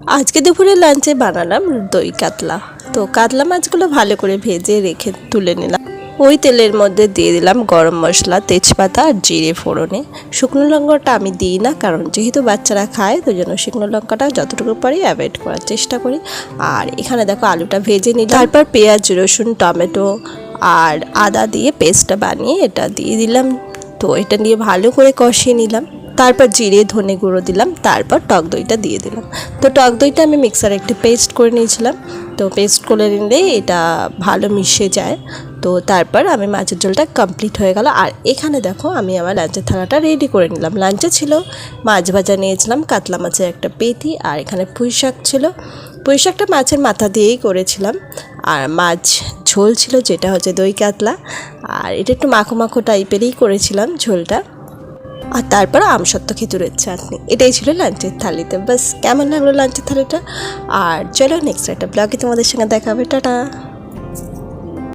আজকে দুপুরে লাঞ্চে বানালাম দই কাতলা। তো কাতলা মাছগুলো ভালো করে ভেজে রেখে তুলে নিলাম। ওই তেলের মধ্যে দিয়ে দিলাম গরম মশলা, তেজপাতা আর জিরে ফোড়নে। শুকনো লঙ্কাটা আমি দিই না, কারণ যেহেতু বাচ্চারা খায় তো জন্য শুকনো লঙ্কাটা যতটুকু পারি অ্যাভয়েড করার চেষ্টা করি। আর এখানে দেখো আলুটা ভেজে নিলাম, তারপর পেঁয়াজ, রসুন, টমেটো আর আদা দিয়ে পেস্টটা বানিয়ে এটা দিয়ে দিলাম। তো এটা নিয়ে ভালো করে কষিয়ে নিলাম। তারপর জিরে ধনে গুঁড়ো দিলাম, তারপর টক দইটা দিয়ে দিলাম। তো টক দইটা আমি মিক্সারে একটু পেস্ট করে নিয়েছিলাম। তো পেস্ট করে নিলে এটা ভালো মিশে যায়। তো তারপর আমি মাছের ঝোলটা কমপ্লিট হয়ে গেল। আর এখানে দেখো আমি আমার লাঞ্চের থালাটা রেডি করে নিলাম। লাঞ্চে ছিল মাছ ভাজা নিয়েছিলাম, কাতলা মাছের একটা পেটি, আর এখানে পুঁই শাক ছিল। পুঁই শাকটা মাছের মাথা দিয়েই করেছিলাম। আর মাছ ঝোল ছিল, যেটা হচ্ছে দই কাতলা। আর এটা একটু মাখো মাখো টাইপেরই করেছিলাম ঝোলটা। আর তারপর আমসত্ত্ব খেজুরের চাটনি। এটাই ছিল লাঞ্চের থালিতে। বাস, কেমন লাগলো লাঞ্চের থালিটা? আর চলো নেক্সট একটা ব্লগে তোমাদের সঙ্গে দেখা হবে। টাটা।